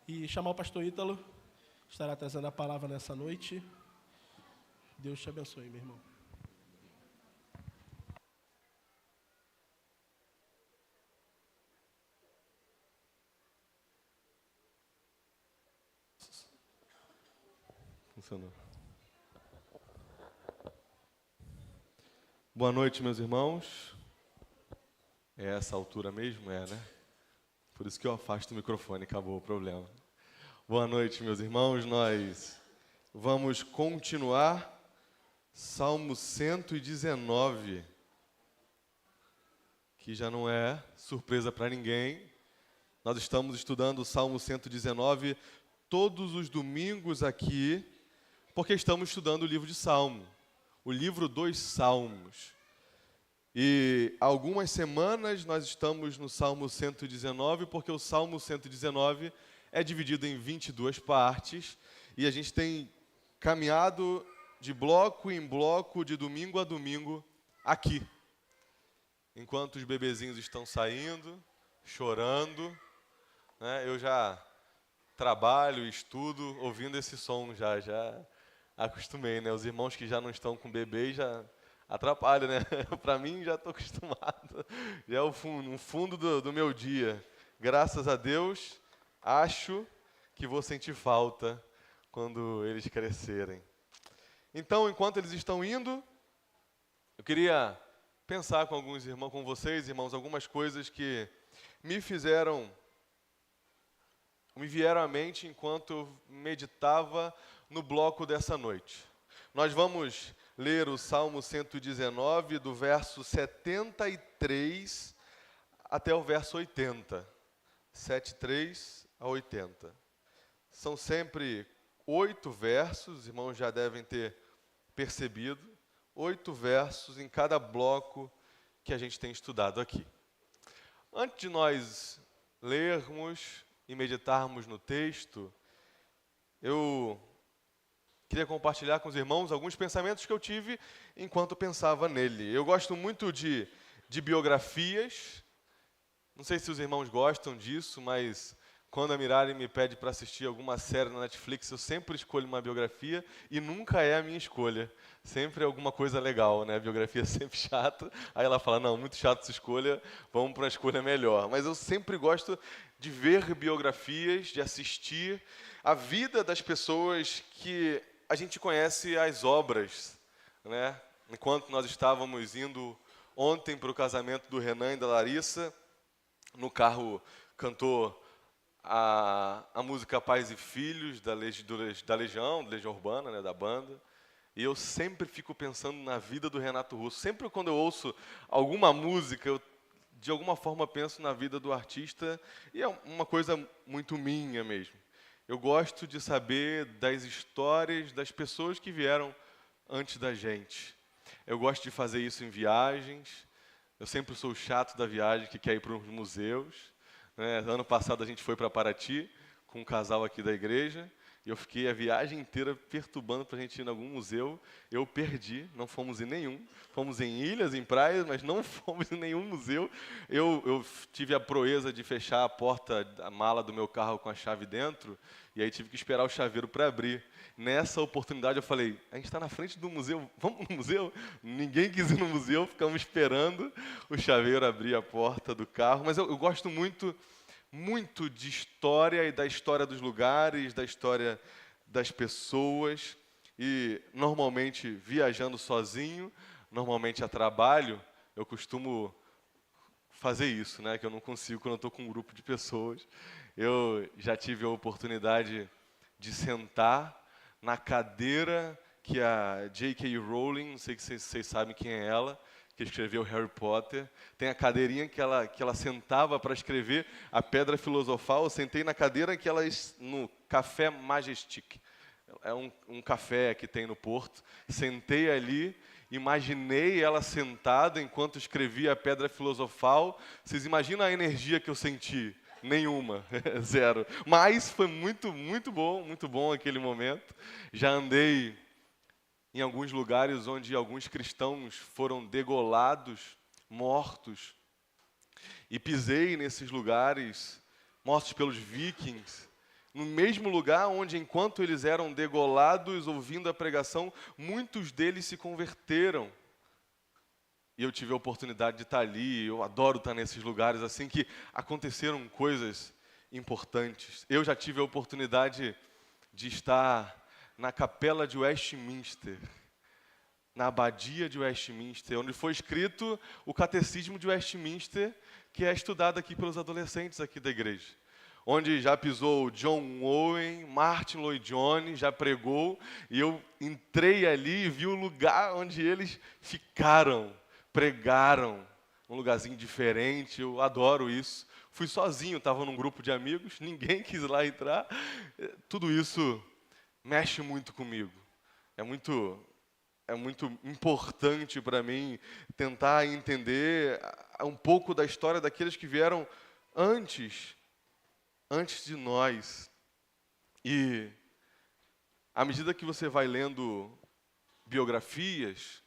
e chamar o pastor Ítalo, estará trazendo a palavra nessa noite. Deus te abençoe, meu irmão. Funcionou. Boa noite, meus irmãos. É essa altura mesmo? É, né? Por isso que eu afasto o microfone, acabou o problema. Boa noite, meus irmãos. Nós vamos continuar Salmo 119, que já não é surpresa para ninguém. Nós estamos estudando o Salmo 119 todos os domingos aqui, porque estamos estudando o livro de Salmo, o livro dos Salmos. E há algumas semanas nós estamos no Salmo 119, porque o Salmo 119 é dividido em 22 partes, e a gente tem caminhado de bloco em bloco, de domingo a domingo, aqui. Enquanto os bebezinhos estão saindo, chorando, né, eu já trabalho, estudo, ouvindo esse som já acostumei, né? Os irmãos que já não estão com bebê já atrapalham, né? Para mim, já estou acostumado. Já é o fundo do meu dia. Graças a Deus, acho que vou sentir falta quando eles crescerem. Então, enquanto eles estão indo, eu queria pensar com alguns irmãos, com vocês, irmãos, algumas coisas que me vieram à mente enquanto eu meditava no bloco dessa noite. Nós vamos ler o Salmo 119, do verso 73 até o verso 80. 73 a 80. São sempre 8 versos, os irmãos já devem ter percebido, 8 versos em cada bloco que a gente tem estudado aqui. Antes de nós lermos e meditarmos no texto, eu queria compartilhar com os irmãos alguns pensamentos que eu tive enquanto pensava nele. Eu gosto muito de biografias. Não sei se os irmãos gostam disso, mas quando a Mirari me pede para assistir alguma série na Netflix, eu sempre escolho uma biografia e nunca é a minha escolha. Sempre é alguma coisa legal, né? A biografia é sempre chata. Aí ela fala, não, muito chato essa escolha, vamos para uma escolha melhor. Mas eu sempre gosto de ver biografias, de assistir a vida das pessoas que a gente conhece as obras, né? Enquanto nós estávamos indo ontem para o casamento do Renan e da Larissa, no carro cantou a música Pais e Filhos da Legião Urbana, né, da banda. E eu sempre fico pensando na vida do Renato Russo. Sempre quando eu ouço alguma música, eu de alguma forma penso na vida do artista, e é uma coisa muito minha mesmo. Eu gosto de saber das histórias das pessoas que vieram antes da gente. Eu gosto de fazer isso em viagens. Eu sempre sou o chato da viagem que quer ir para os museus, né? Ano passado a gente foi para Paraty com um casal aqui da igreja. E eu fiquei a viagem inteira perturbando para a gente ir em algum museu. Eu perdi, não fomos em nenhum. Fomos em ilhas, em praias, mas não fomos em nenhum museu. Eu tive a proeza de fechar a porta, a mala do meu carro com a chave dentro, e aí tive que esperar o chaveiro para abrir. Nessa oportunidade eu falei, a gente está na frente do museu, vamos no museu? Ninguém quis ir no museu, ficamos esperando o chaveiro abrir a porta do carro. Mas eu gosto muito de história e da história dos lugares, da história das pessoas. E normalmente viajando sozinho, normalmente a trabalho, eu costumo fazer isso, né? Que eu não consigo quando eu estou com um grupo de pessoas. Eu já tive a oportunidade de sentar na cadeira que a J.K. Rowling, não sei se vocês sabem quem é ela, que escreveu Harry Potter, tem a cadeirinha que ela sentava para escrever a Pedra Filosofal. Eu sentei na cadeira que ela no Café Majestic. É um café que tem no Porto. Sentei ali, imaginei ela sentada enquanto escrevia a Pedra Filosofal. Vocês imaginam a energia que eu senti? Nenhuma, zero. Mas foi muito bom aquele momento. Já andei em alguns lugares onde alguns cristãos foram degolados, mortos. E pisei nesses lugares, mortos pelos vikings. no mesmo lugar onde, enquanto eles eram degolados, ouvindo a pregação, muitos deles se converteram. E eu tive a oportunidade de estar ali, eu adoro estar nesses lugares, assim, que aconteceram coisas importantes. Eu já tive a oportunidade de estar na capela de Westminster, na abadia de Westminster, onde foi escrito o catecismo de Westminster, que é estudado aqui pelos adolescentes aqui da igreja. Onde já pisou John Owen, Martin Lloyd Jones, já pregou, e eu entrei ali e vi o lugar onde eles ficaram, pregaram, um lugarzinho diferente, eu adoro isso. Fui sozinho, estava num grupo de amigos, ninguém quis lá entrar. Tudo isso mexe muito comigo. É muito importante para mim tentar entender um pouco da história daqueles que vieram antes de nós. E à medida que você vai lendo biografias,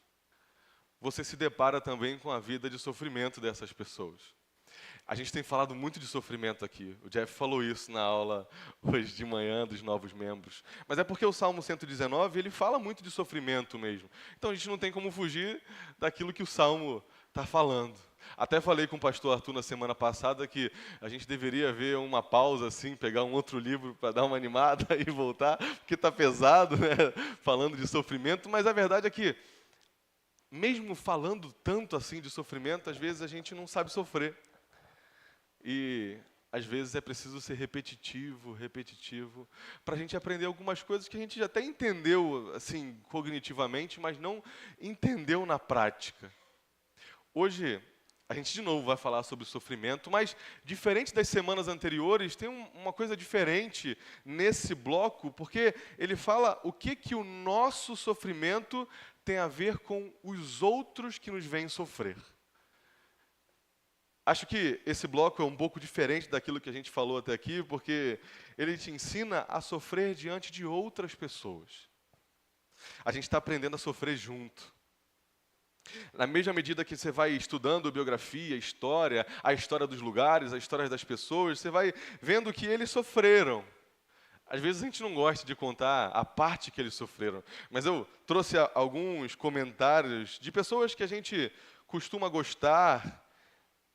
você se depara também com a vida de sofrimento dessas pessoas. A gente tem falado muito de sofrimento aqui. O Jeff falou isso na aula hoje de manhã dos novos membros. Mas é porque o Salmo 119, ele fala muito de sofrimento mesmo. Então a gente não tem como fugir daquilo que o Salmo está falando. Até falei com o pastor Arthur na semana passada que a gente deveria ver uma pausa assim, pegar um outro livro para dar uma animada e voltar, porque está pesado, né? Falando de sofrimento. Mas a verdade é que, mesmo falando tanto assim de sofrimento, às vezes a gente não sabe sofrer. E às vezes é preciso ser repetitivo, para a gente aprender algumas coisas que a gente já até entendeu, assim, cognitivamente, mas não entendeu na prática. Hoje, a gente de novo vai falar sobre sofrimento, mas diferente das semanas anteriores, tem uma coisa diferente nesse bloco, porque ele fala o que o nosso sofrimento tem a ver com os outros que nos vêm sofrer. Acho que esse bloco é um pouco diferente daquilo que a gente falou até aqui, porque ele te ensina a sofrer diante de outras pessoas. A gente está aprendendo a sofrer junto. Na mesma medida que você vai estudando biografia, a história dos lugares, a história das pessoas, você vai vendo que eles sofreram. Às vezes a gente não gosta de contar a parte que eles sofreram, mas eu trouxe alguns comentários de pessoas que a gente costuma gostar,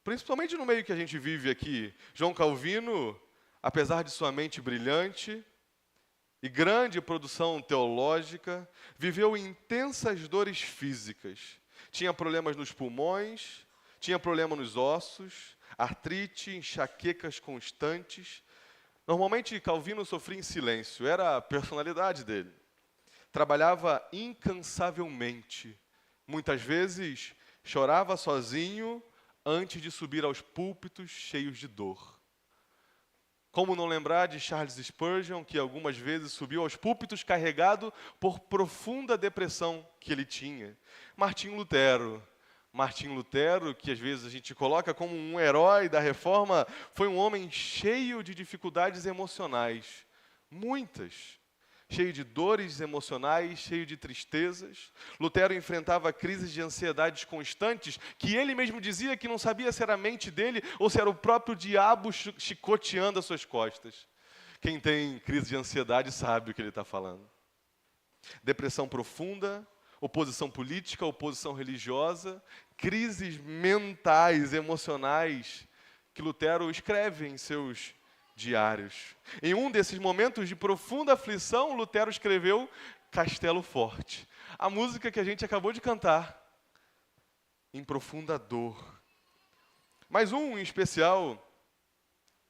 principalmente no meio que a gente vive aqui. João Calvino, apesar de sua mente brilhante e grande produção teológica, viveu intensas dores físicas. Tinha problemas nos pulmões, tinha problema nos ossos, artrite, enxaquecas constantes. Normalmente, Calvino sofria em silêncio, era a personalidade dele. Trabalhava incansavelmente. Muitas vezes, chorava sozinho antes de subir aos púlpitos cheios de dor. Como não lembrar de Charles Spurgeon, que algumas vezes subiu aos púlpitos carregado por profunda depressão que ele tinha. Martinho Lutero, que às vezes a gente coloca como um herói da Reforma, foi um homem cheio de dificuldades emocionais, muitas. Cheio de dores emocionais, cheio de tristezas. Lutero enfrentava crises de ansiedades constantes, que ele mesmo dizia que não sabia se era a mente dele ou se era o próprio diabo chicoteando as suas costas. Quem tem crise de ansiedade sabe o que ele está falando. Depressão profunda, oposição política, oposição religiosa, crises mentais, emocionais, que Lutero escreve em seus diários. Em um desses momentos de profunda aflição, Lutero escreveu Castelo Forte, a música que a gente acabou de cantar, em profunda dor. Mas um em especial,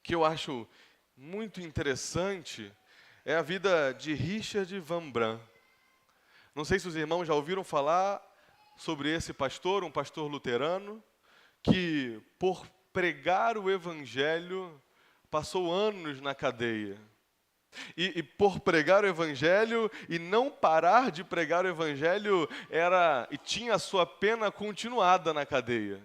que eu acho muito interessante, é a vida de Richard Van Brand. Não sei se os irmãos já ouviram falar sobre esse pastor, um pastor luterano, que por pregar o evangelho passou anos na cadeia. E por pregar o evangelho e não parar de pregar o evangelho, tinha a sua pena continuada na cadeia.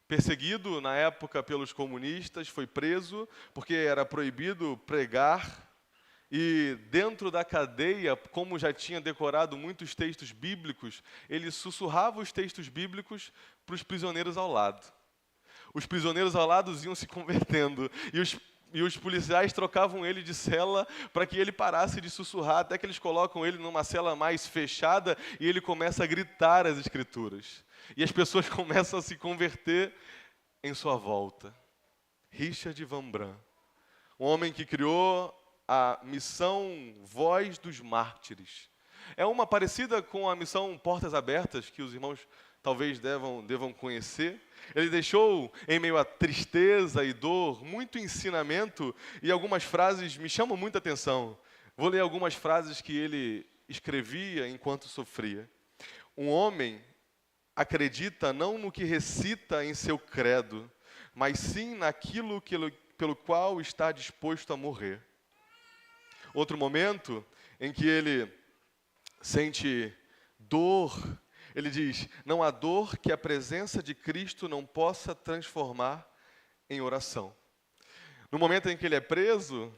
Perseguido na época pelos comunistas, foi preso porque era proibido pregar. E dentro da cadeia, como já tinha decorado muitos textos bíblicos, ele sussurrava os textos bíblicos para os prisioneiros ao lado. Os prisioneiros ao lado iam se convertendo. E os os policiais trocavam ele de cela para que ele parasse de sussurrar, até que eles colocam ele numa cela mais fechada e ele começa a gritar as escrituras. E as pessoas começam a se converter em sua volta. Richard Van Brand, um homem que criou a missão Voz dos Mártires. É uma parecida com a missão Portas Abertas, que os irmãos talvez devam conhecer. Ele deixou, em meio à tristeza e dor, muito ensinamento, e algumas frases me chamam muita atenção. Vou ler algumas frases que ele escrevia enquanto sofria. Um homem acredita não no que recita em seu credo, mas sim naquilo pelo qual está disposto a morrer. Outro momento em que ele sente dor, ele diz: não há dor que a presença de Cristo não possa transformar em oração. No momento em que ele é preso,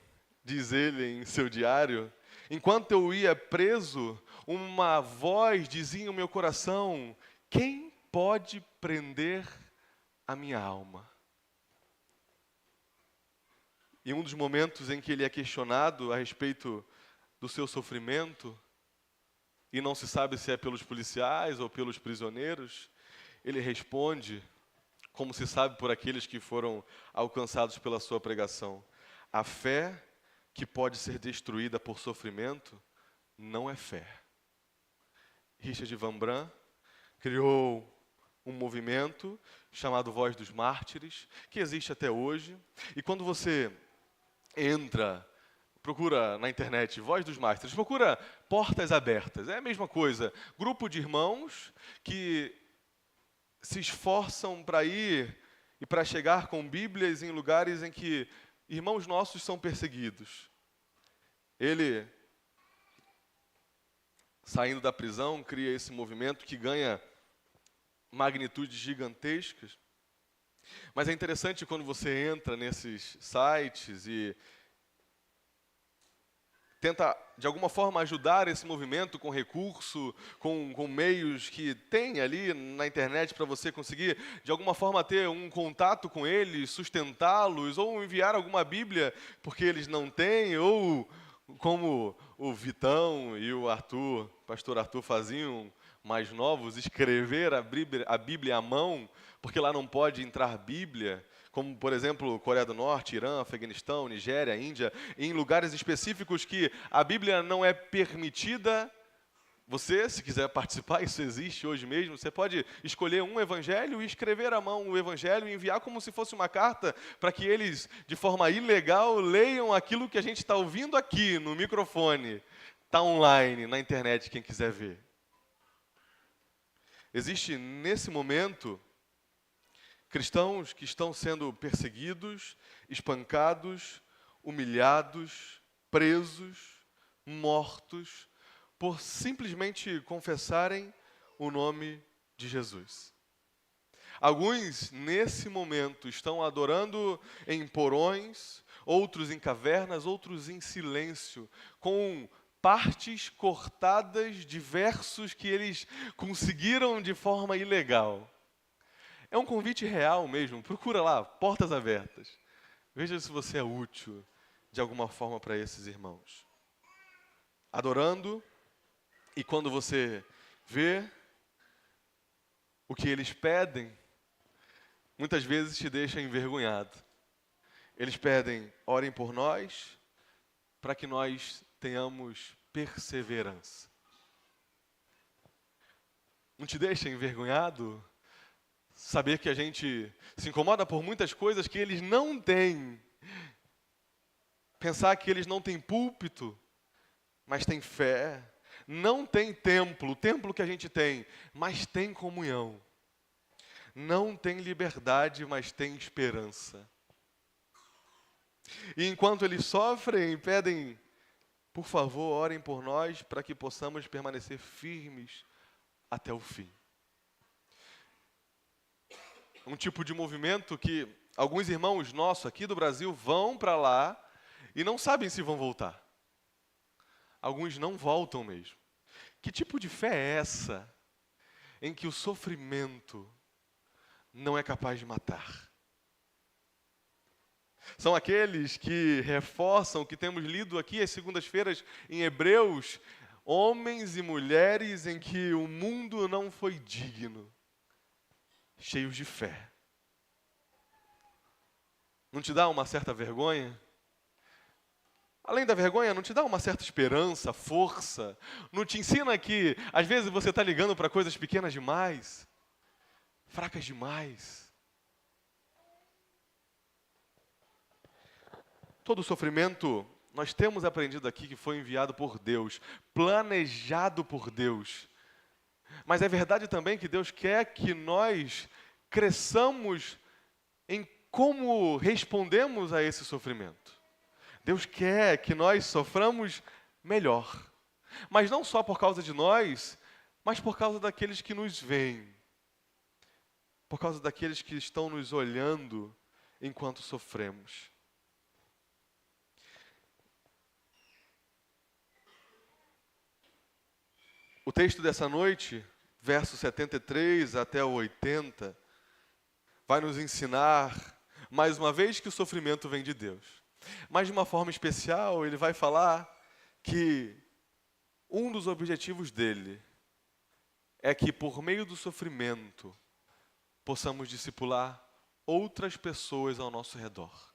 diz ele em seu diário, enquanto eu ia preso, uma voz dizia no meu coração: quem pode prender a minha alma? E um dos momentos em que ele é questionado a respeito do seu sofrimento, e não se sabe se é pelos policiais ou pelos prisioneiros, ele responde, como se sabe por aqueles que foram alcançados pela sua pregação: a fé que pode ser destruída por sofrimento não é fé. Richard Van Brand criou um movimento chamado Voz dos Mártires, que existe até hoje, e quando você procura na internet Voz dos Mártires, procura Portas Abertas, é a mesma coisa. Grupo de irmãos que se esforçam para ir e para chegar com Bíblias em lugares em que irmãos nossos são perseguidos. Ele, saindo da prisão, cria esse movimento que ganha magnitudes gigantescas. Mas é interessante quando você entra nesses sites e tenta, de alguma forma, ajudar esse movimento com recurso, com meios que tem ali na internet para você conseguir, de alguma forma, ter um contato com eles, sustentá-los, ou enviar alguma Bíblia, porque eles não têm, ou como o Vitão e o Arthur, pastor Arthur, faziam, mais novos, escrever a Bíblia à mão, porque lá não pode entrar Bíblia, como, por exemplo, Coreia do Norte, Irã, Afeganistão, Nigéria, Índia, em lugares específicos que a Bíblia não é permitida. Você, se quiser participar, isso existe hoje mesmo, você pode escolher um evangelho e escrever à mão o evangelho e enviar como se fosse uma carta para que eles, de forma ilegal, leiam aquilo que a gente está ouvindo aqui no microfone. Está online, na internet, quem quiser ver. Existe, nesse momento, cristãos que estão sendo perseguidos, espancados, humilhados, presos, mortos, por simplesmente confessarem o nome de Jesus. Alguns, nesse momento, estão adorando em porões, outros em cavernas, outros em silêncio, com partes cortadas de versos que eles conseguiram de forma ilegal. É um convite real mesmo, procura lá, Portas Abertas. Veja se você é útil de alguma forma para esses irmãos. Adorando, e quando você vê o que eles pedem, muitas vezes te deixa envergonhado. Eles pedem: orem por nós, para que nós tenhamos perseverança. Não te deixa envergonhado saber que a gente se incomoda por muitas coisas que eles não têm? Pensar que eles não têm púlpito, mas têm fé. Não tem templo, o templo que a gente tem, mas tem comunhão. Não tem liberdade, mas tem esperança. E enquanto eles sofrem, pedem: por favor, orem por nós para que possamos permanecer firmes até o fim. Um tipo de movimento que alguns irmãos nossos aqui do Brasil vão para lá e não sabem se vão voltar. Alguns não voltam mesmo. Que tipo de fé é essa em que o sofrimento não é capaz de matar? São aqueles que reforçam o que temos lido aqui às segundas-feiras em Hebreus, homens e mulheres em que o mundo não foi digno, cheios de fé. Não te dá uma certa vergonha? Além da vergonha, não te dá uma certa esperança, força? Não te ensina que, às vezes, você está ligando para coisas pequenas demais, fracas demais? Todo sofrimento, nós temos aprendido aqui que foi enviado por Deus, planejado por Deus. Mas é verdade também que Deus quer que nós cresçamos em como respondemos a esse sofrimento. Deus quer que nós soframos melhor. Mas não só por causa de nós, mas por causa daqueles que nos veem. Por causa daqueles que estão nos olhando enquanto sofremos. O texto dessa noite, verso 73 até o 80, vai nos ensinar, mais uma vez, que o sofrimento vem de Deus. Mas de uma forma especial, ele vai falar que um dos objetivos dele é que, por meio do sofrimento, possamos discipular outras pessoas ao nosso redor.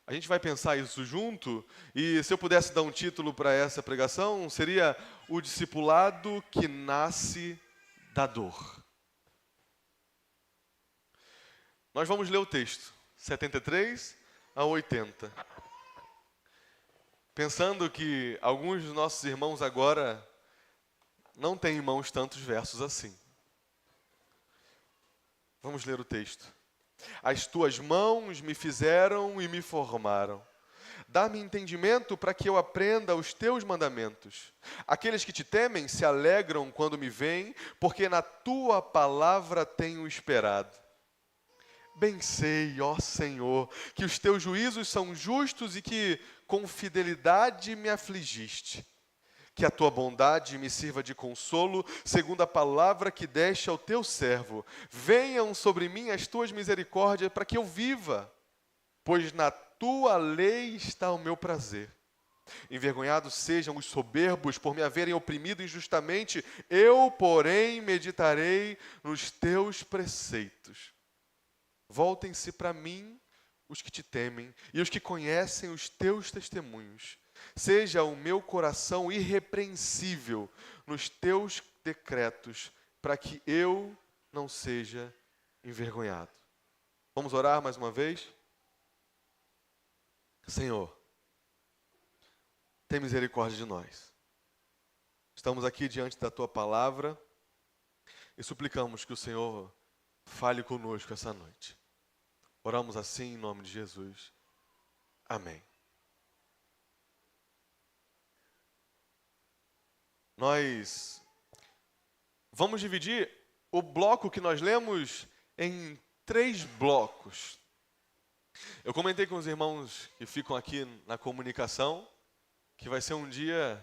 A gente vai pensar isso junto, e se eu pudesse dar um título para essa pregação, seria O Discipulado que Nasce da Dor. Nós vamos ler o texto, 73 a 80. Pensando que alguns dos nossos irmãos agora não têm em mãos tantos versos assim. Vamos ler o texto. As tuas mãos me fizeram e me formaram. Dá-me entendimento para que eu aprenda os teus mandamentos. Aqueles que te temem se alegram quando me veem, porque na tua palavra tenho esperado. Bem sei, ó Senhor, que os teus juízos são justos e que com fidelidade me afligiste. Que a tua bondade me sirva de consolo, segundo a palavra que deste ao teu servo. Venham sobre mim as tuas misericórdias para que eu viva, pois na tua lei está o meu prazer. Envergonhados sejam os soberbos por me haverem oprimido injustamente, eu, porém, meditarei nos teus preceitos. Voltem-se para mim os que te temem e os que conhecem os teus testemunhos. Seja o meu coração irrepreensível nos teus decretos, para que eu não seja envergonhado. Vamos orar mais uma vez? Senhor, tem misericórdia de nós. Estamos aqui diante da tua palavra e suplicamos que o Senhor fale conosco essa noite. Oramos assim em nome de Jesus. Amém. Nós vamos dividir o bloco que nós lemos em 3 blocos. Eu comentei com os irmãos que ficam aqui na comunicação que vai ser um dia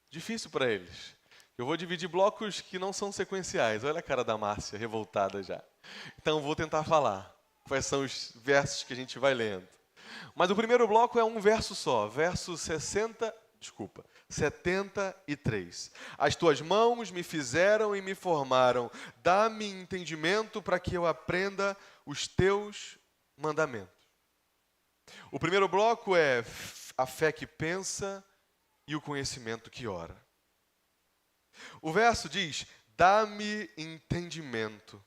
difícil para eles. Eu vou dividir blocos que não são sequenciais. Olha a cara da Márcia, revoltada já. Então, vou tentar falar quais são os versos que a gente vai lendo. Mas o primeiro bloco é um verso só, verso 73. As tuas mãos me fizeram e me formaram. Dá-me entendimento para que eu aprenda os teus mandamentos. O primeiro bloco é a fé que pensa e o conhecimento que ora. O verso diz: dá-me entendimento.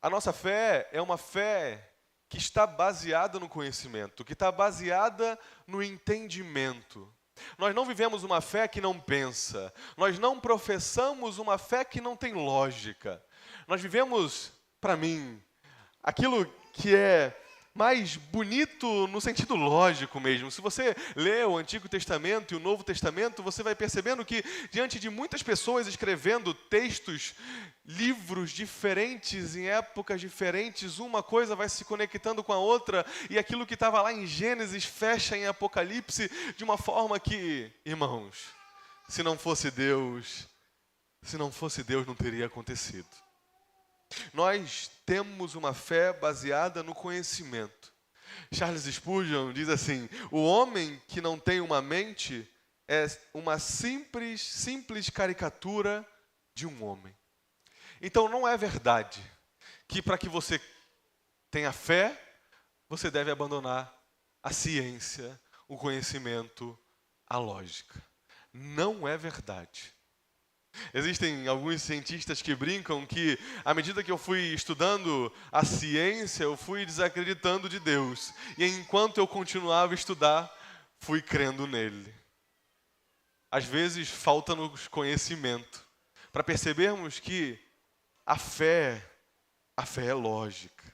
A nossa fé é uma fé que está baseada no conhecimento, que está baseada no entendimento. Nós não vivemos uma fé que não pensa. Nós não professamos uma fé que não tem lógica. Nós vivemos, para mim, aquilo que é mais bonito no sentido lógico mesmo. Se você lê o Antigo Testamento e o Novo Testamento, você vai percebendo que, diante de muitas pessoas escrevendo textos, livros diferentes, em épocas diferentes, uma coisa vai se conectando com a outra, e aquilo que estava lá em Gênesis fecha em Apocalipse, de uma forma que, irmãos, se não fosse Deus não teria acontecido. Nós temos uma fé baseada no conhecimento. Charles Spurgeon diz assim: o homem que não tem uma mente é uma simples caricatura de um homem. Então não é verdade que para que você tenha fé, você deve abandonar a ciência, o conhecimento, a lógica. Não é verdade. Existem alguns cientistas que brincam que, à medida que eu fui estudando a ciência, eu fui desacreditando de Deus. E enquanto eu continuava a estudar, fui crendo nele. Às vezes, falta-nos conhecimento para percebermos que a fé é lógica.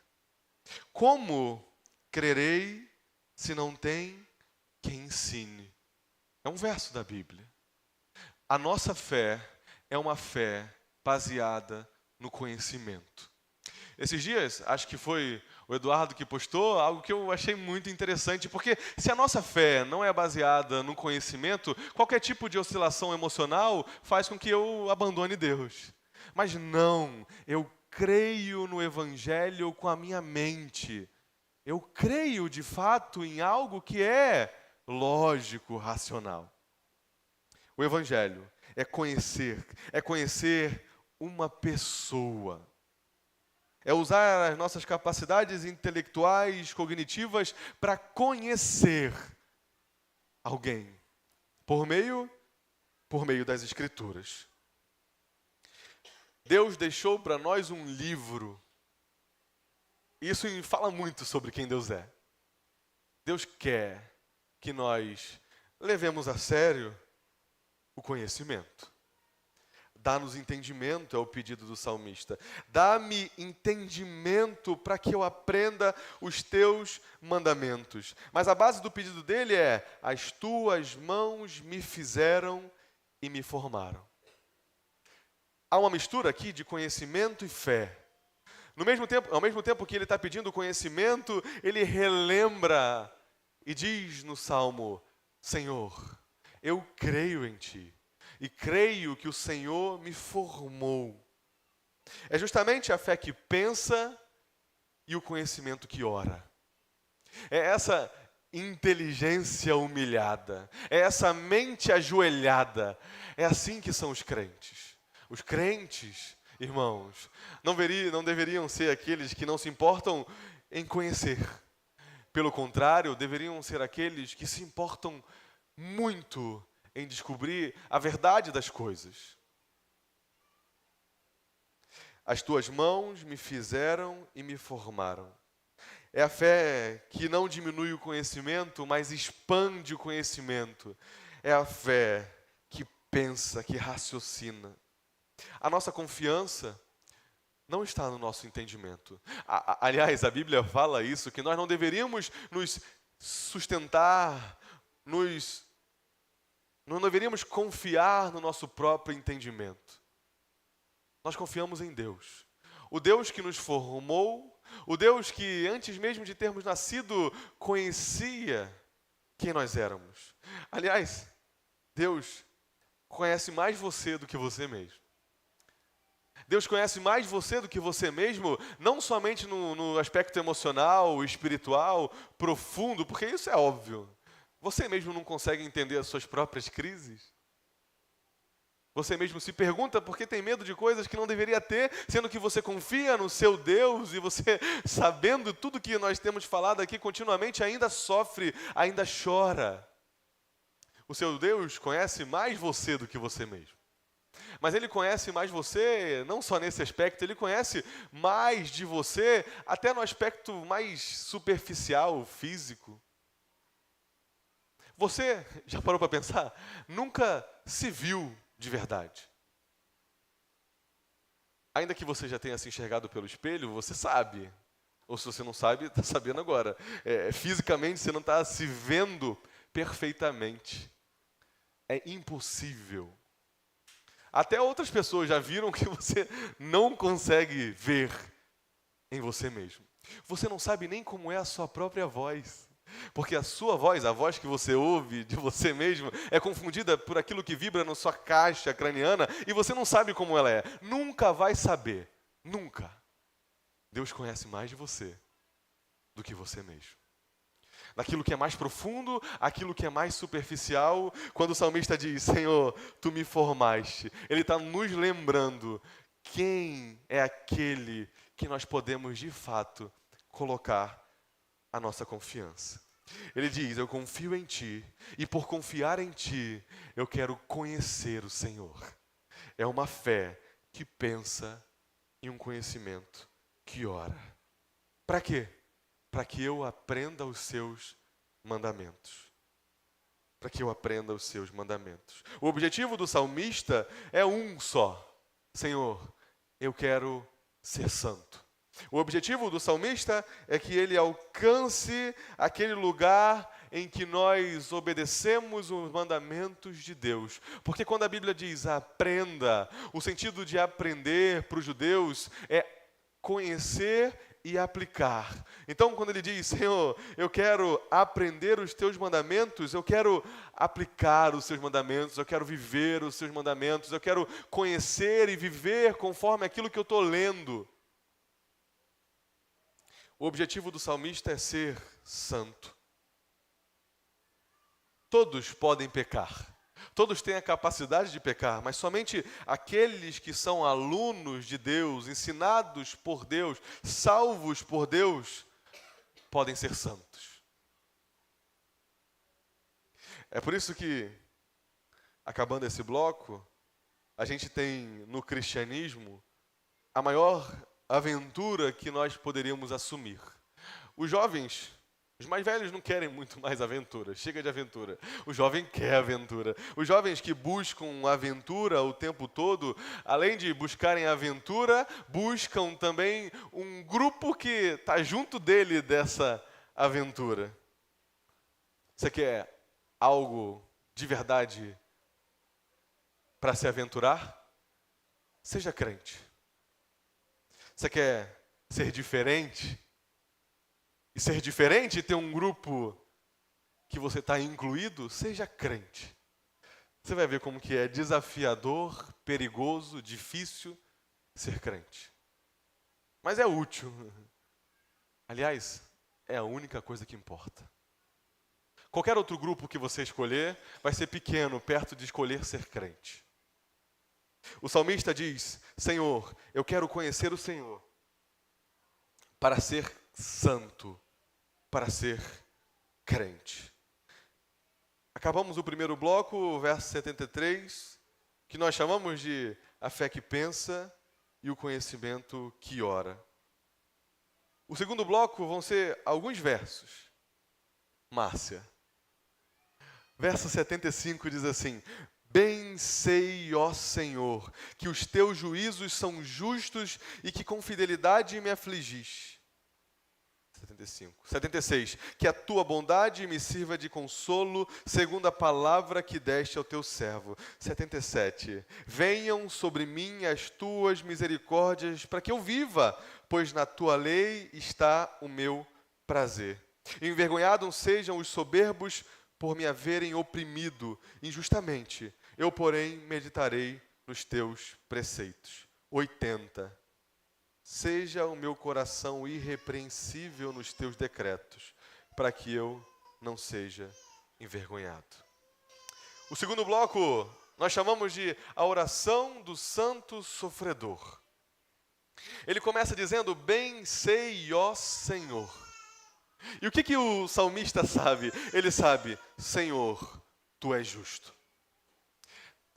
Como crerei se não tem quem ensine? É um verso da Bíblia. A nossa fé é uma fé baseada no conhecimento. Esses dias, acho que foi o Eduardo que postou algo que eu achei muito interessante, porque se a nossa fé não é baseada no conhecimento, qualquer tipo de oscilação emocional faz com que eu abandone Deus. Mas não, eu creio no Evangelho com a minha mente. Eu creio, de fato, em algo que é lógico, racional. O Evangelho é conhecer uma pessoa. É usar as nossas capacidades intelectuais, cognitivas, para conhecer alguém, por meio das Escrituras. Deus deixou para nós um livro. Isso fala muito sobre quem Deus é. Deus quer que nós levemos a sério o conhecimento. Dá-nos entendimento, é o pedido do salmista. Dá-me entendimento para que eu aprenda os teus mandamentos. Mas a base do pedido dele é: as tuas mãos me fizeram e me formaram. Há uma mistura aqui de conhecimento e fé. Ao mesmo tempo que ele está pedindo conhecimento, ele relembra e diz no Salmo: Senhor, eu creio em Ti e creio que o Senhor me formou. É justamente a fé que pensa e o conhecimento que ora. É essa inteligência humilhada, é essa mente ajoelhada. É assim que são os crentes. Os crentes, irmãos, não deveriam ser aqueles que não se importam em conhecer. Pelo contrário, deveriam ser aqueles que se importam muito em descobrir a verdade das coisas. As tuas mãos me fizeram e me formaram. É a fé que não diminui o conhecimento, mas expande o conhecimento. É a fé que pensa, que raciocina. A nossa confiança não está no nosso entendimento. Aliás, a Bíblia fala isso, que nós não deveríamos nos sustentar, não deveríamos confiar no nosso próprio entendimento. Nós confiamos em Deus. O Deus que nos formou, o Deus que antes mesmo de termos nascido conhecia quem nós éramos. Aliás, Deus conhece mais você do que você mesmo. Deus conhece mais você do que você mesmo, não somente no aspecto emocional, espiritual, profundo, porque isso é óbvio. Você mesmo não consegue entender as suas próprias crises? Você mesmo se pergunta por que tem medo de coisas que não deveria ter, sendo que você confia no seu Deus e você, sabendo tudo que nós temos falado aqui continuamente, ainda sofre, ainda chora. O seu Deus conhece mais você do que você mesmo. Mas Ele conhece mais você, não só nesse aspecto, Ele conhece mais de você, até no aspecto mais superficial, físico. Você, já parou para pensar? Nunca se viu de verdade. Ainda que você já tenha se enxergado pelo espelho, você sabe. Ou se você não sabe, está sabendo agora. Fisicamente, você não está se vendo perfeitamente. É impossível. Até outras pessoas já viram que você não consegue ver em você mesmo. Você não sabe nem como é a sua própria voz. Porque a sua voz, a voz que você ouve de você mesmo, é confundida por aquilo que vibra na sua caixa craniana e você não sabe como ela é. Nunca vai saber. Nunca. Deus conhece mais de você do que você mesmo. Daquilo que é mais profundo, aquilo que é mais superficial. Quando o salmista diz, Senhor, Tu me formaste, ele está nos lembrando quem é aquele que nós podemos de fato colocar a nossa confiança. Ele diz, eu confio em Ti, e por confiar em Ti, eu quero conhecer o Senhor. É uma fé que pensa e um conhecimento que ora. Para quê? Para que eu aprenda os Seus mandamentos. Para que eu aprenda os Seus mandamentos. O objetivo do salmista é um só. Senhor, eu quero ser santo. O objetivo do salmista é que ele alcance aquele lugar em que nós obedecemos os mandamentos de Deus. Porque quando a Bíblia diz aprenda, o sentido de aprender para os judeus é conhecer e aplicar. Então, quando ele diz, Senhor, eu quero aprender os Teus mandamentos, eu quero aplicar os Seus mandamentos, eu quero viver os Seus mandamentos, eu quero conhecer e viver conforme aquilo que eu estou lendo. O objetivo do salmista é ser santo. Todos podem pecar. Todos têm a capacidade de pecar, mas somente aqueles que são alunos de Deus, ensinados por Deus, salvos por Deus, podem ser santos. É por isso que, acabando esse bloco, a gente tem no cristianismo a maior aventura que nós poderíamos assumir. Os jovens, os mais velhos não querem muito mais aventura, chega de aventura. O jovem quer aventura. Os jovens que buscam aventura o tempo todo, além de buscarem aventura, buscam também um grupo que está junto dele dessa aventura. Você quer algo de verdade para se aventurar? Seja crente. Você quer ser diferente? E ser diferente e ter um grupo que você está incluído? Seja crente. Você vai ver como que é desafiador, perigoso, difícil ser crente. Mas é útil. Aliás, é a única coisa que importa. Qualquer outro grupo que você escolher vai ser pequeno, perto de escolher ser crente. O salmista diz, Senhor, eu quero conhecer o Senhor para ser santo, para ser crente. Acabamos o primeiro bloco, o verso 73, que nós chamamos de a fé que pensa e o conhecimento que ora. O segundo bloco vão ser alguns versos. Márcia. Verso 75 diz assim, bem sei, ó Senhor, que os teus juízos são justos e que com fidelidade me afligis. 75. 76. Que a tua bondade me sirva de consolo, segundo a palavra que deste ao teu servo. 77. Venham sobre mim as tuas misericórdias, para que eu viva, pois na tua lei está o meu prazer. Envergonhados sejam os soberbos por me haverem oprimido injustamente. Eu, porém, meditarei nos teus preceitos. 80. Seja o meu coração irrepreensível nos teus decretos, para que eu não seja envergonhado. O segundo bloco nós chamamos de a oração do santo sofredor. Ele começa dizendo, bem sei, ó Senhor. E o que o salmista sabe? Ele sabe, Senhor, Tu és justo.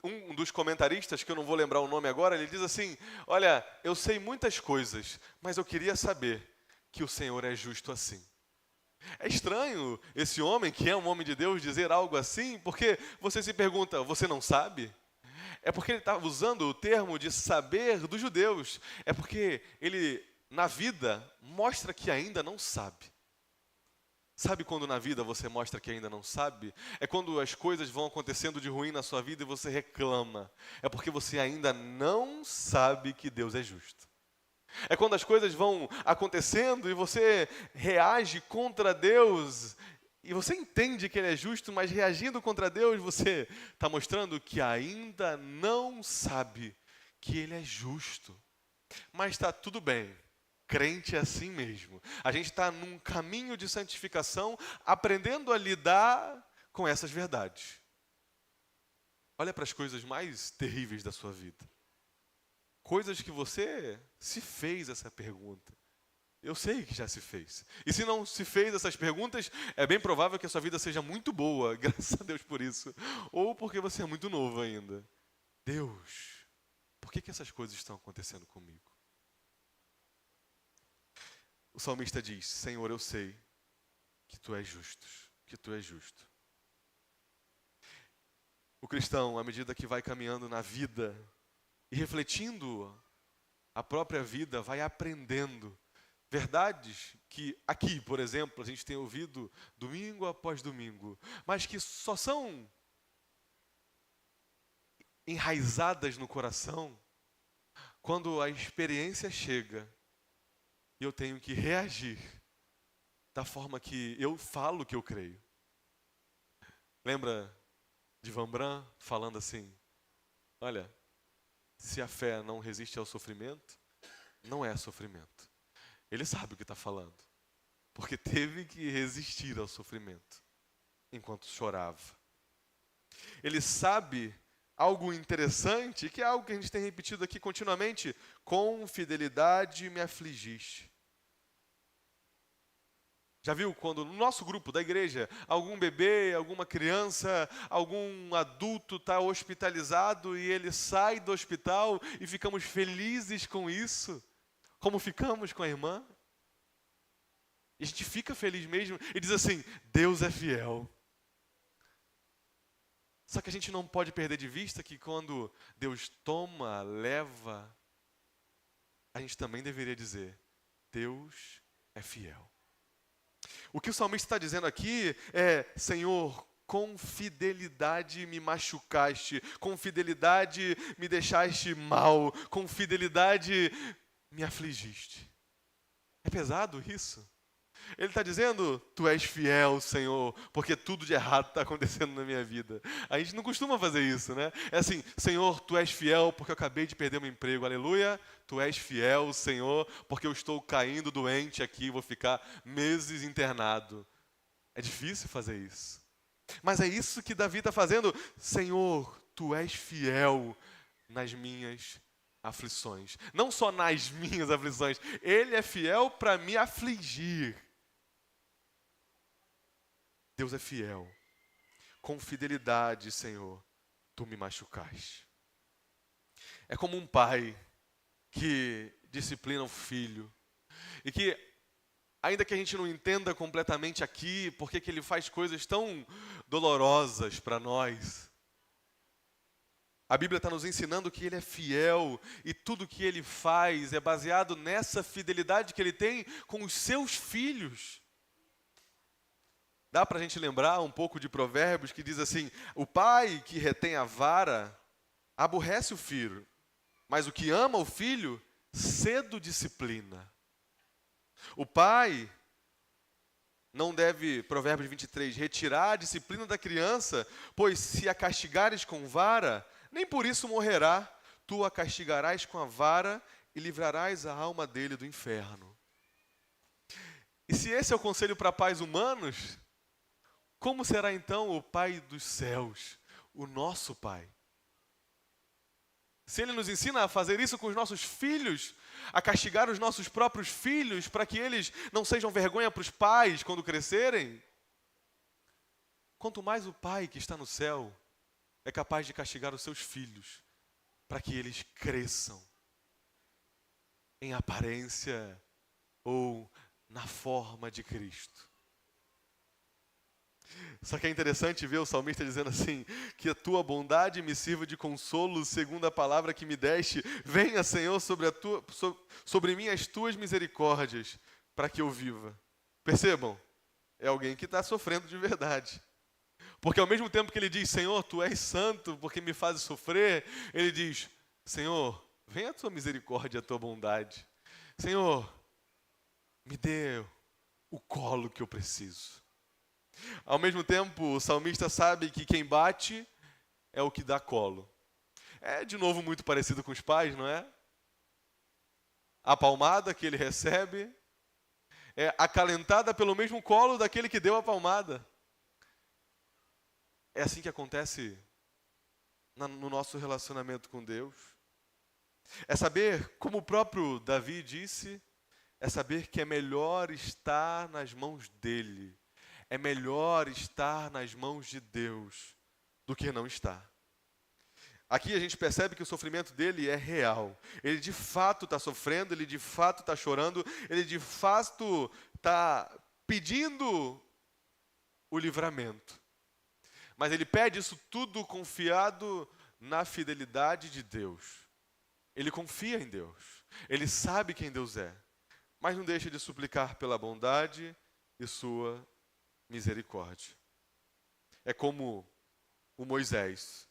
Um dos comentaristas, que eu não vou lembrar o nome agora, ele diz assim, olha, eu sei muitas coisas, mas eu queria saber que o Senhor é justo assim. É estranho esse homem, que é um homem de Deus, dizer algo assim, porque você se pergunta, você não sabe? É porque ele está usando o termo de saber dos judeus. É porque ele, na vida, mostra que ainda não sabe. Sabe quando na vida você mostra que ainda não sabe? É quando as coisas vão acontecendo de ruim na sua vida e você reclama. É porque você ainda não sabe que Deus é justo. É quando as coisas vão acontecendo e você reage contra Deus e você entende que Ele é justo, mas reagindo contra Deus você está mostrando que ainda não sabe que Ele é justo. Mas está tudo bem. Crente é assim mesmo. A gente está num caminho de santificação, aprendendo a lidar com essas verdades. Olha para as coisas mais terríveis da sua vida. Coisas que você se fez essa pergunta. Eu sei que já se fez. E se não se fez essas perguntas, é bem provável que a sua vida seja muito boa, graças a Deus por isso. Ou porque você é muito novo ainda. Deus, por que essas coisas estão acontecendo comigo? O salmista diz: Senhor, eu sei que Tu és justo, que Tu és justo. O cristão, à medida que vai caminhando na vida e refletindo a própria vida, vai aprendendo verdades que aqui, por exemplo, a gente tem ouvido domingo após domingo, mas que só são enraizadas no coração quando a experiência chega e eu tenho que reagir da forma que eu falo que eu creio. Lembra de Van Bran falando assim: olha, se a fé não resiste ao sofrimento, não é sofrimento. Ele sabe o que está falando, porque teve que resistir ao sofrimento enquanto chorava. Ele sabe algo interessante, que é algo que a gente tem repetido aqui continuamente: com fidelidade me afligiste. Já viu quando no nosso grupo da igreja, algum bebê, alguma criança, algum adulto está hospitalizado e ele sai do hospital e ficamos felizes com isso? Como ficamos com a irmã? E a gente fica feliz mesmo e diz assim: Deus é fiel. Só que a gente não pode perder de vista que quando Deus toma, leva, a gente também deveria dizer: Deus é fiel. O que o salmista está dizendo aqui é: Senhor, com fidelidade me machucaste, com fidelidade me deixaste mal, com fidelidade me afligiste. É pesado isso? Ele está dizendo: Tu és fiel, Senhor, porque tudo de errado está acontecendo na minha vida. A gente não costuma fazer isso, né? É assim: Senhor, Tu és fiel porque eu acabei de perder meu emprego, aleluia. Tu és fiel, Senhor, porque eu estou caindo doente aqui, vou ficar meses internado. É difícil fazer isso. Mas é isso que Davi está fazendo. Senhor, Tu és fiel nas minhas aflições. Não só nas minhas aflições, Ele é fiel para me afligir. Deus é fiel. Com fidelidade, Senhor, Tu me machucaste. É como um pai que disciplina o filho. E que, ainda que a gente não entenda completamente aqui porque que ele faz coisas tão dolorosas para nós, a Bíblia está nos ensinando que Ele é fiel e tudo que Ele faz é baseado nessa fidelidade que Ele tem com os seus filhos. Dá para a gente lembrar um pouco de Provérbios que diz assim: o pai que retém a vara aborrece o filho, mas o que ama o filho cedo disciplina. O pai não deve, Provérbios 23, retirar a disciplina da criança, pois se a castigares com vara, nem por isso morrerá. Tu a castigarás com a vara e livrarás a alma dele do inferno. E se esse é o conselho para pais humanos, como será então o Pai dos céus, o nosso Pai? Se Ele nos ensina a fazer isso com os nossos filhos, a castigar os nossos próprios filhos para que eles não sejam vergonha para os pais quando crescerem, quanto mais o Pai que está no céu é capaz de castigar os seus filhos para que eles cresçam em aparência ou na forma de Cristo. Só que é interessante ver o salmista dizendo assim: que a tua bondade me sirva de consolo segundo a palavra que me deste. Venha, Senhor, sobre mim as tuas misericórdias, para que eu viva. Percebam, é alguém que está sofrendo de verdade. Porque ao mesmo tempo que ele diz: Senhor, tu és santo porque me fazes sofrer, ele diz: Senhor, venha a tua misericórdia e a tua bondade. Senhor, me dê o colo que eu preciso. Ao mesmo tempo, o salmista sabe que quem bate é o que dá colo. É, de novo, muito parecido com os pais, não é? a palmada que ele recebe é acalentada pelo mesmo colo daquele que deu a palmada. É assim que acontece no nosso relacionamento com Deus. É saber, como o próprio Davi disse, é saber que é melhor estar nas mãos dele. É melhor estar nas mãos de Deus do que não estar. Aqui a gente percebe que o sofrimento dele é real. Ele de fato está sofrendo, ele de fato está chorando, ele de fato está pedindo o livramento. Mas ele pede isso tudo confiado na fidelidade de Deus. Ele confia em Deus. Ele sabe quem Deus é. Mas não deixa de suplicar pela bondade e sua misericórdia. É como o Moisés.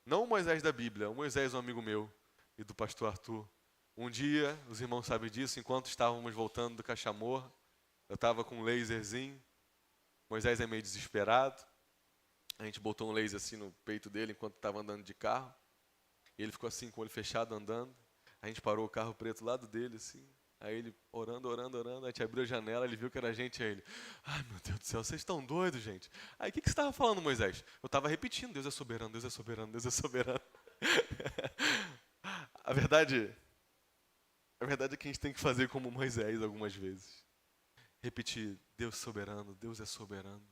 Não o Moisés da Bíblia, o Moisés, um amigo meu e do pastor Arthur. Um dia, os irmãos sabem disso, enquanto estávamos voltando do Cachamor, eu estava com um laserzinho. Moisés é meio desesperado. A gente botou um laser assim no peito dele enquanto estava andando de carro. E ele ficou assim, com o olho fechado, andando. A gente parou o carro preto do lado dele, assim. Aí ele orando. A gente abriu a janela, ele viu que era a gente. Aí ele, ai meu Deus do céu, vocês estão doidos, gente. Aí o que você estava falando, Moisés? Eu estava repetindo, Deus é soberano, Deus é soberano, Deus é soberano. A verdade é que a gente tem que fazer como Moisés algumas vezes. Repetir, Deus soberano, Deus é soberano,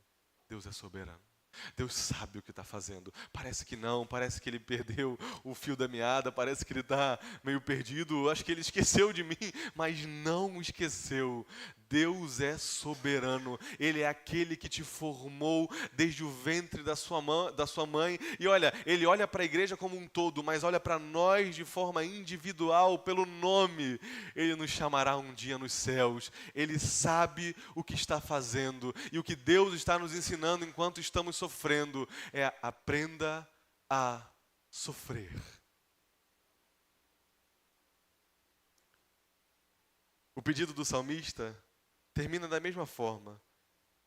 Deus é soberano. Deus sabe o que está fazendo. Parece que não, parece que ele perdeu o fio da meada, parece que ele está meio perdido, acho que ele esqueceu de mim, mas não esqueceu. Deus é soberano, Ele é aquele que te formou desde o ventre da sua mãe. E olha, Ele olha para a igreja como um todo, mas olha para nós de forma individual, pelo nome. Ele nos chamará um dia nos céus. Ele sabe o que está fazendo. E o que Deus está nos ensinando enquanto estamos sofrendo é: aprenda a sofrer. O pedido do salmista termina da mesma forma: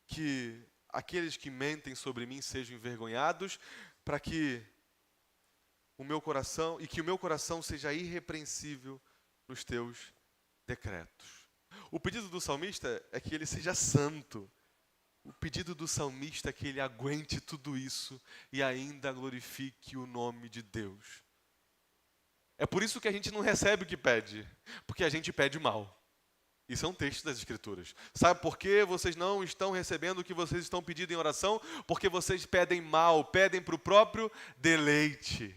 que aqueles que mentem sobre mim sejam envergonhados, para que o meu coração seja irrepreensível nos teus decretos. O pedido do salmista é que ele seja santo. O pedido do salmista é que ele aguente tudo isso e ainda glorifique o nome de Deus. É por isso que a gente não recebe o que pede, porque a gente pede mal. Isso é um texto das Escrituras. Sabe por que vocês não estão recebendo o que vocês estão pedindo em oração? Porque vocês pedem mal, pedem para o próprio deleite.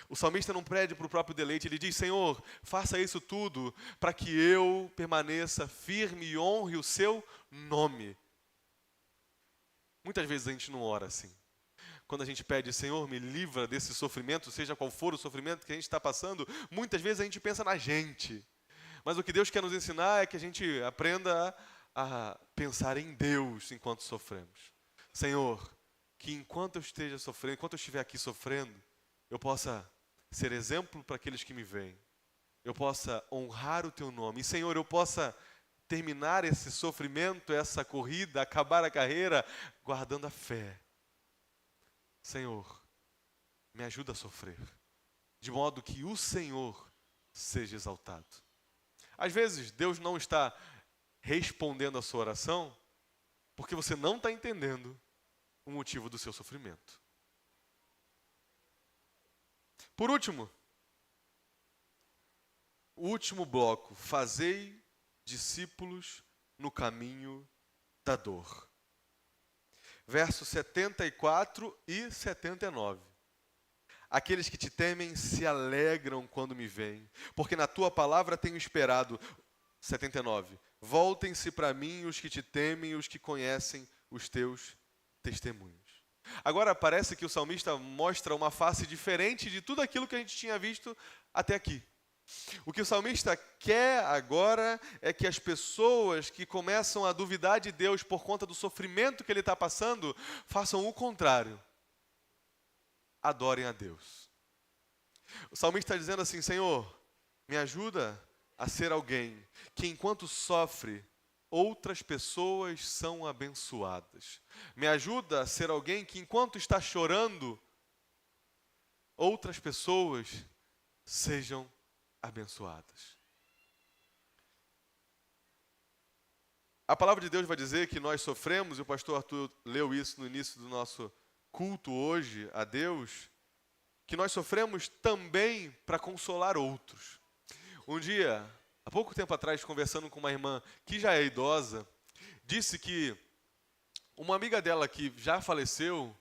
O salmista não pede para o próprio deleite, ele diz: Senhor, faça isso tudo para que eu permaneça firme e honre o seu nome. Muitas vezes a gente não ora assim. Quando a gente pede: Senhor, me livra desse sofrimento, seja qual for o sofrimento que a gente está passando, muitas vezes a gente pensa na gente. Mas o que Deus quer nos ensinar é que a gente aprenda a pensar em Deus enquanto sofremos. Senhor, que enquanto eu esteja sofrendo, enquanto eu estiver aqui sofrendo, eu possa ser exemplo para aqueles que me veem. Eu possa honrar o Teu nome. E, Senhor, eu possa terminar esse sofrimento, essa corrida, acabar a carreira, guardando a fé. Senhor, me ajuda a sofrer, de modo que o Senhor seja exaltado. Às vezes, Deus não está respondendo a sua oração porque você não está entendendo o motivo do seu sofrimento. Por último, o último bloco: fazei discípulos no caminho da dor. Versos 74 e 79. Aqueles que te temem se alegram quando me veem, porque na tua palavra tenho esperado. 79. Voltem-se para mim os que te temem, os que conhecem os teus testemunhos. Agora parece que o salmista mostra uma face diferente de tudo aquilo que a gente tinha visto até aqui. O que o salmista quer agora é que as pessoas que começam a duvidar de Deus por conta do sofrimento que ele está passando, façam o contrário. Adorem a Deus. O salmista está dizendo assim: Senhor, me ajuda a ser alguém que enquanto sofre, outras pessoas são abençoadas. Me ajuda a ser alguém que enquanto está chorando, outras pessoas sejam abençoadas. A palavra de Deus vai dizer que nós sofremos, e o pastor Arthur leu isso no início do nosso culto hoje a Deus, que nós sofremos também para consolar outros. Um dia, há pouco tempo atrás, conversando com uma irmã que já é idosa, disse que uma amiga dela que já faleceu,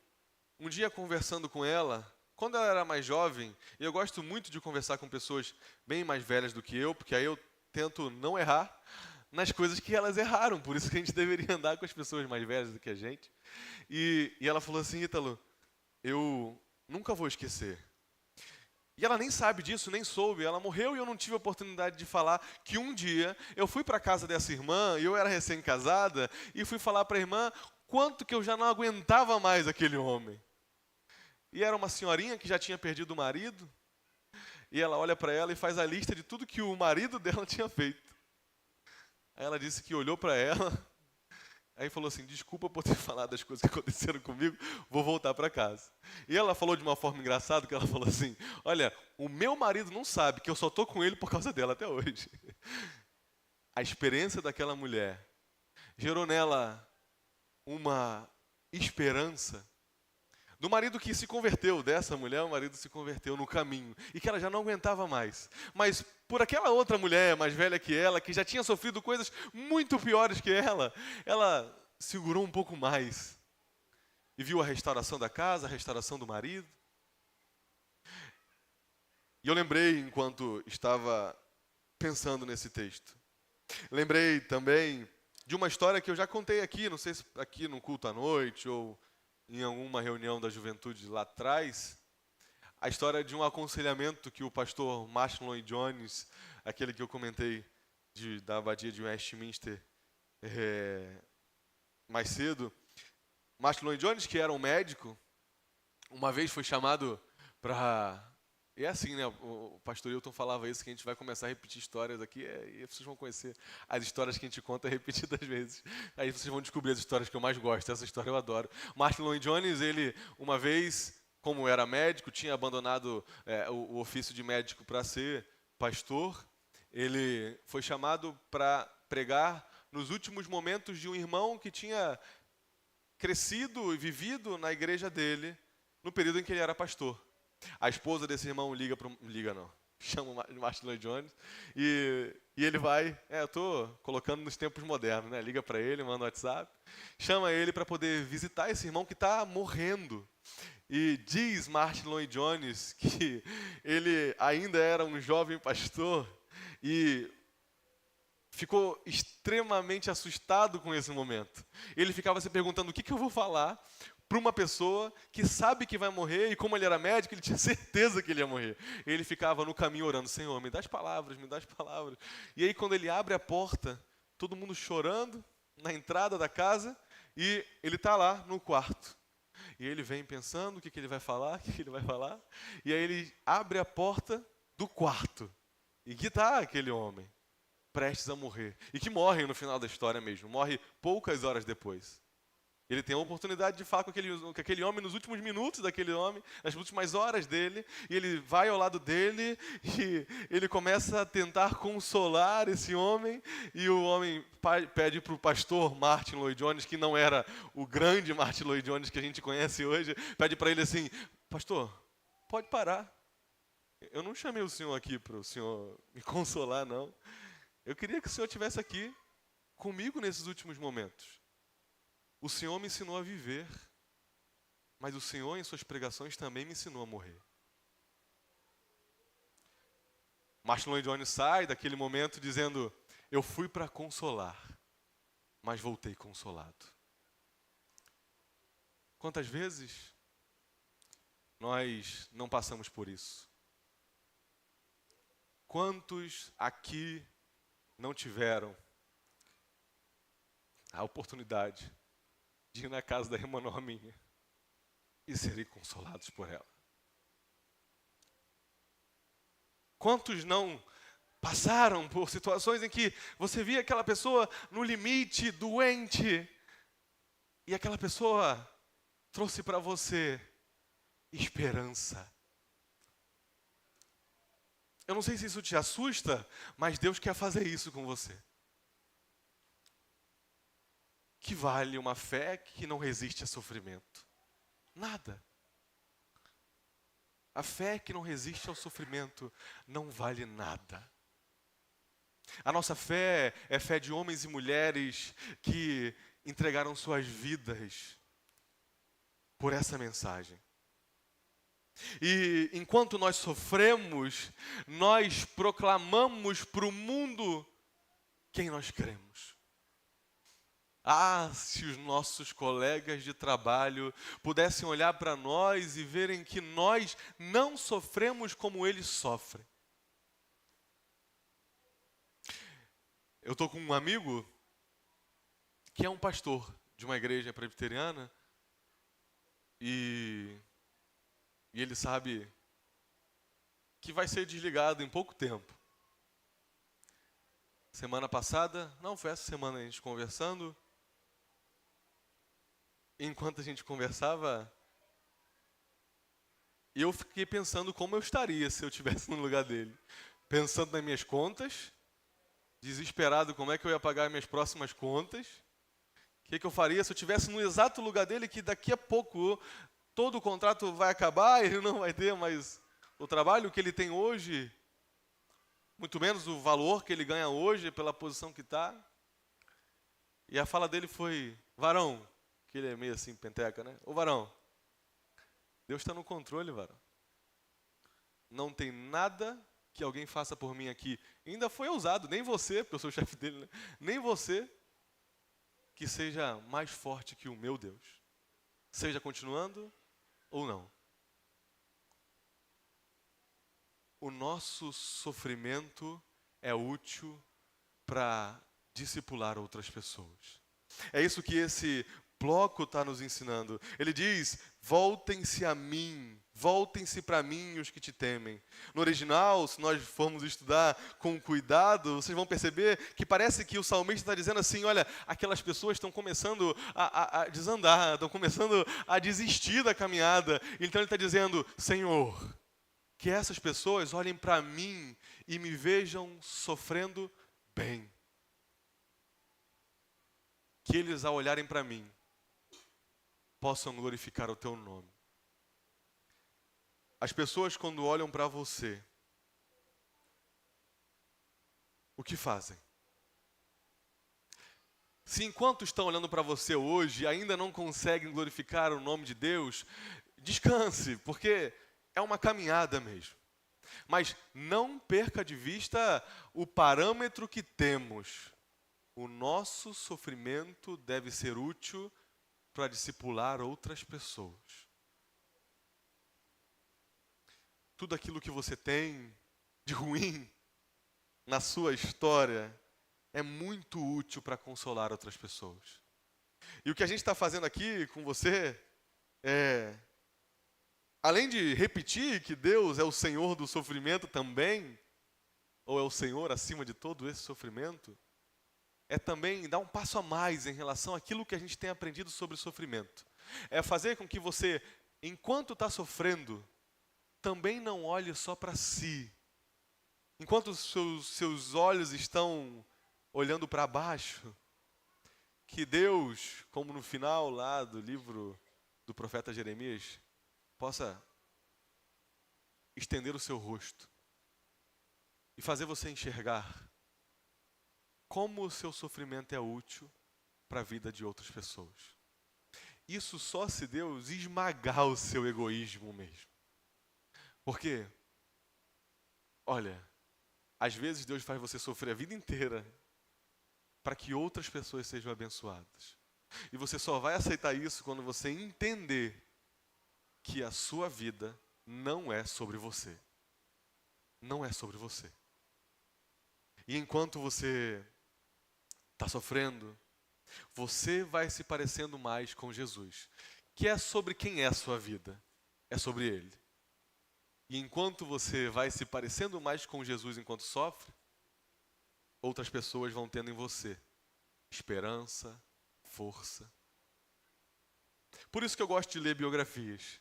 um dia conversando com ela, quando ela era mais jovem, e eu gosto muito de conversar com pessoas bem mais velhas do que eu, porque aí eu tento não errar nas coisas que elas erraram, por isso que a gente deveria andar com as pessoas mais velhas do que a gente. E ela falou assim: Ítalo, eu nunca vou esquecer. E ela nem sabe disso, nem soube, ela morreu e eu não tive a oportunidade de falar que um dia eu fui para a casa dessa irmã, e eu era recém-casada, e fui falar para a irmã quanto que eu já não aguentava mais aquele homem. E era uma senhorinha que já tinha perdido o marido, e ela olha para ela e faz a lista de tudo que o marido dela tinha feito. Aí ela disse que olhou para ela, aí falou assim: desculpa por ter falado das coisas que aconteceram comigo, vou voltar para casa. E ela falou de uma forma engraçada, que ela falou assim: olha, o meu marido não sabe que eu só estou com ele por causa dela até hoje. A experiência daquela mulher gerou nela uma esperança do marido que se converteu, dessa mulher, o marido se converteu no caminho, e que ela já não aguentava mais. Mas por aquela outra mulher, mais velha que ela, que já tinha sofrido coisas muito piores que ela segurou um pouco mais. E viu a restauração da casa, a restauração do marido. E eu lembrei, enquanto estava pensando nesse texto, lembrei também de uma história que eu já contei aqui, não sei se aqui no culto à noite ou em alguma reunião da juventude lá atrás, a história de um aconselhamento que o pastor Martin Lloyd Jones, aquele que eu comentei da abadia de Westminster mais cedo, Martin Lloyd Jones, que era um médico, uma vez foi chamado para... É assim, né? O pastor Hilton falava isso, que a gente vai começar a repetir histórias aqui, e vocês vão conhecer as histórias que a gente conta repetidas vezes. Aí vocês vão descobrir as histórias que eu mais gosto. Essa história eu adoro. Martin Lloyd Jones, ele, uma vez, como era médico, tinha abandonado o ofício de médico para ser pastor. Ele foi chamado para pregar nos últimos momentos de um irmão que tinha crescido e vivido na igreja dele no período em que ele era pastor. A esposa desse irmão chama o Martin Lloyd Jones e ele vai, eu estou colocando nos tempos modernos, né? Liga para ele, manda um WhatsApp, chama ele para poder visitar esse irmão que está morrendo. E diz Martin Lloyd Jones que ele ainda era um jovem pastor e ficou extremamente assustado com esse momento. Ele ficava se perguntando: o que eu vou falar para uma pessoa que sabe que vai morrer, e como ele era médico, ele tinha certeza que ele ia morrer. Ele ficava no caminho orando: Senhor, me dá as palavras, me dá as palavras. E aí, quando ele abre a porta, todo mundo chorando na entrada da casa, e ele está lá no quarto. E ele vem pensando o que ele vai falar, o que ele vai falar, e aí ele abre a porta do quarto, e que está aquele homem, prestes a morrer, e que morre no final da história mesmo, morre poucas horas depois. Ele tem a oportunidade de falar com aquele homem nos últimos minutos daquele homem, nas últimas horas dele, e ele vai ao lado dele, e ele começa a tentar consolar esse homem, e o homem pede para o pastor Martin Lloyd Jones, que não era o grande Martin Lloyd Jones que a gente conhece hoje, pede para ele assim: pastor, pode parar. Eu não chamei o senhor aqui para o senhor me consolar, não. Eu queria que o senhor estivesse aqui comigo nesses últimos momentos. O Senhor me ensinou a viver, mas o Senhor, em suas pregações, também me ensinou a morrer. Martin Lloyd Jones sai daquele momento dizendo: eu fui para consolar, mas voltei consolado. Quantas vezes nós não passamos por isso? Quantos aqui não tiveram a oportunidade de ir na casa da irmã Norminha e serem consolados por ela? Quantos não passaram por situações em que você via aquela pessoa no limite, doente, e aquela pessoa trouxe para você esperança? Eu não sei se isso te assusta, mas Deus quer fazer isso com você. que vale uma fé que não resiste a sofrimento? Nada. A fé que não resiste ao sofrimento não vale nada. A nossa fé é fé de homens e mulheres que entregaram suas vidas por essa mensagem. E enquanto nós sofremos, nós proclamamos para o mundo quem nós cremos. Ah, se os nossos colegas de trabalho pudessem olhar para nós e verem que nós não sofremos como eles sofrem. Eu estou com um amigo que é um pastor de uma igreja presbiteriana e ele sabe que vai ser desligado em pouco tempo. Semana passada, não, foi essa semana a gente conversando. Enquanto a gente conversava, eu fiquei pensando como eu estaria se eu estivesse no lugar dele. Pensando nas minhas contas, desesperado como é que eu ia pagar minhas próximas contas. O que eu faria se eu estivesse no exato lugar dele, que daqui a pouco todo o contrato vai acabar, ele não vai ter mais o trabalho que ele tem hoje, muito menos o valor que ele ganha hoje pela posição que está. E a fala dele foi: varão, que ele é meio assim, penteca, né? Ô varão, Deus está no controle, varão. Não tem nada que alguém faça por mim aqui. E ainda foi ousado, nem você, porque eu sou o chefe dele, né? Nem você, que seja mais forte que o meu Deus. Seja continuando ou não. O nosso sofrimento é útil para discipular outras pessoas. É isso que esse bloco está nos ensinando. Ele diz: voltem-se a mim, voltem-se para mim os que te temem. No original, se nós formos estudar com cuidado, vocês vão perceber que parece que o salmista está dizendo assim: olha, aquelas pessoas estão começando a desandar, estão começando a desistir da caminhada. Então ele está dizendo: Senhor, que essas pessoas olhem para mim e me vejam sofrendo bem. Que eles, ao olharem para mim, possam glorificar o teu nome. As pessoas, quando olham para você, o que fazem? Se enquanto estão olhando para você hoje, ainda não conseguem glorificar o nome de Deus, descanse, porque é uma caminhada mesmo. Mas não perca de vista o parâmetro que temos. O nosso sofrimento deve ser útil para discipular outras pessoas. Tudo aquilo que você tem de ruim na sua história é muito útil para consolar outras pessoas. E o que a gente está fazendo aqui com você é, além de repetir que Deus é o Senhor do sofrimento também, ou é o Senhor acima de todo esse sofrimento, é também dar um passo a mais em relação àquilo que a gente tem aprendido sobre o sofrimento. É fazer com que você, enquanto está sofrendo, também não olhe só para si. Enquanto os seus olhos estão olhando para baixo, que Deus, como no final lá do livro do profeta Jeremias, possa estender o seu rosto e fazer você enxergar como o seu sofrimento é útil para a vida de outras pessoas. Isso só se Deus esmagar o seu egoísmo mesmo. Porque, olha, às vezes Deus faz você sofrer a vida inteira para que outras pessoas sejam abençoadas. E você só vai aceitar isso quando você entender que a sua vida não é sobre você. Não é sobre você. E enquanto você está sofrendo, você vai se parecendo mais com Jesus, que é sobre quem é a sua vida, é sobre Ele. E enquanto você vai se parecendo mais com Jesus enquanto sofre, outras pessoas vão tendo em você esperança, força. Por isso que eu gosto de ler biografias,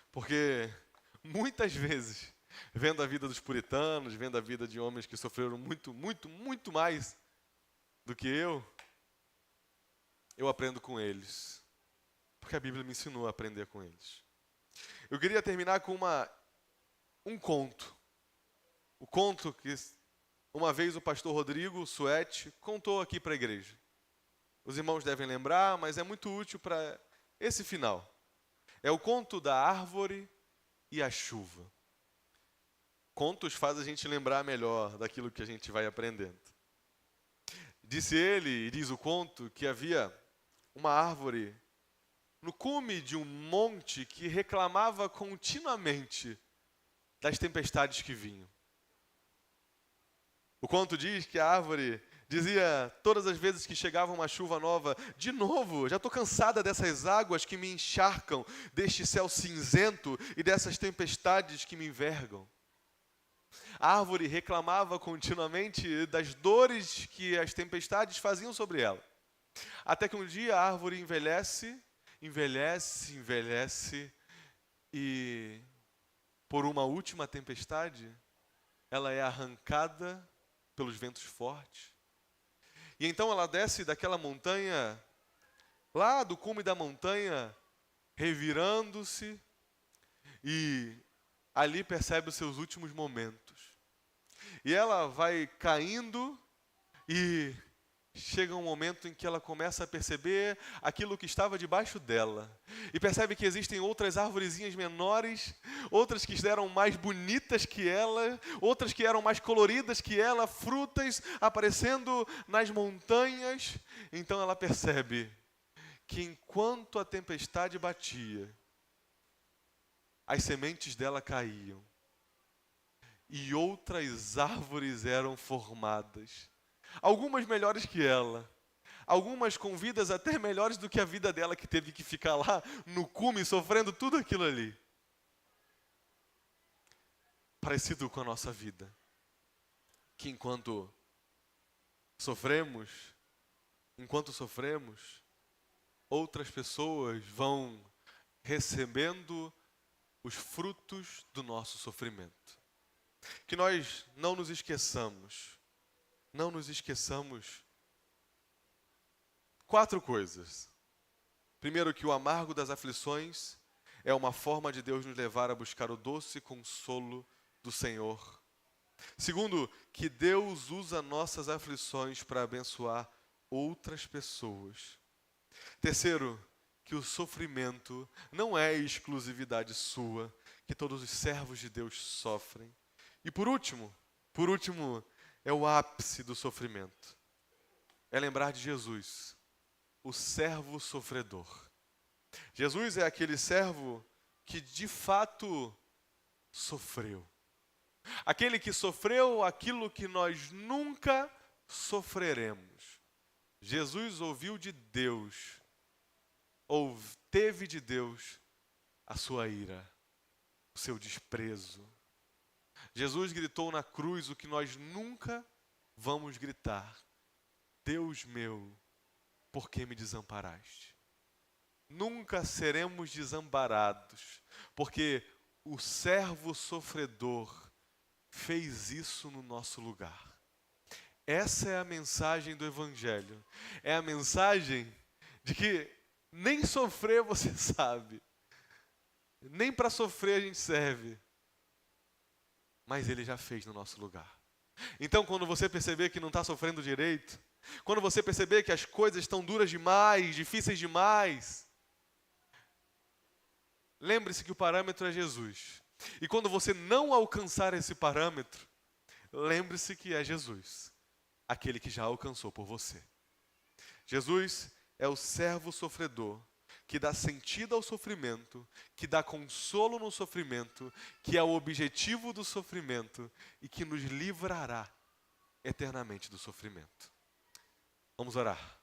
porque muitas vezes, vendo a vida dos puritanos, vendo a vida de homens que sofreram muito, muito, muito mais do que eu, eu aprendo com eles, porque a Bíblia me ensinou a aprender com eles. Eu queria terminar com um conto. O conto que uma vez o pastor Rodrigo Suete contou aqui para a igreja. Os irmãos devem lembrar, mas é muito útil para esse final. É o conto da árvore e a chuva. Contos fazem a gente lembrar melhor daquilo que a gente vai aprendendo. Disse ele, e diz o conto, que havia uma árvore no cume de um monte que reclamava continuamente das tempestades que vinham. O conto diz que a árvore dizia todas as vezes que chegava uma chuva nova: de novo, já estou cansada dessas águas que me encharcam, deste céu cinzento e dessas tempestades que me envergam. A árvore reclamava continuamente das dores que as tempestades faziam sobre ela. Até que um dia a árvore envelhece e, por uma última tempestade, ela é arrancada pelos ventos fortes. E então ela desce daquela montanha, lá do cume da montanha, revirando-se, e ali percebe os seus últimos momentos. E ela vai caindo e chega um momento em que ela começa a perceber aquilo que estava debaixo dela. E percebe que existem outras arvorezinhas menores, outras que eram mais bonitas que ela, outras que eram mais coloridas que ela, frutas aparecendo nas montanhas. Então ela percebe que enquanto a tempestade batia, as sementes dela caíam e outras árvores eram formadas. Algumas melhores que ela, algumas com vidas até melhores do que a vida dela, que teve que ficar lá no cume sofrendo tudo aquilo ali. Parecido com a nossa vida, que enquanto sofremos, outras pessoas vão recebendo os frutos do nosso sofrimento. Que nós não nos esqueçamos 4 coisas. Primeiro, que o amargo das aflições é uma forma de Deus nos levar a buscar o doce consolo do Senhor. Segundo, que Deus usa nossas aflições para abençoar outras pessoas. Terceiro, que o sofrimento não é exclusividade sua, que todos os servos de Deus sofrem. E por último, é o ápice do sofrimento. É lembrar de Jesus, o servo sofredor. Jesus é aquele servo que de fato sofreu. Aquele que sofreu aquilo que nós nunca sofreremos. Jesus ouviu de Deus, ou teve de Deus a sua ira, o seu desprezo. Jesus gritou na cruz o que nós nunca vamos gritar: Deus meu, por que me desamparaste? Nunca seremos desamparados, porque o servo sofredor fez isso no nosso lugar. Essa é a mensagem do Evangelho. É a mensagem de que nem sofrer você sabe, nem para sofrer a gente serve, mas Ele já fez no nosso lugar. Então, quando você perceber que não está sofrendo direito, quando você perceber que as coisas estão duras demais, difíceis demais, lembre-se que o parâmetro é Jesus. E quando você não alcançar esse parâmetro, lembre-se que é Jesus, aquele que já alcançou por você. Jesus é o servo sofredor, que dá sentido ao sofrimento, que dá consolo no sofrimento, que é o objetivo do sofrimento e que nos livrará eternamente do sofrimento. Vamos orar.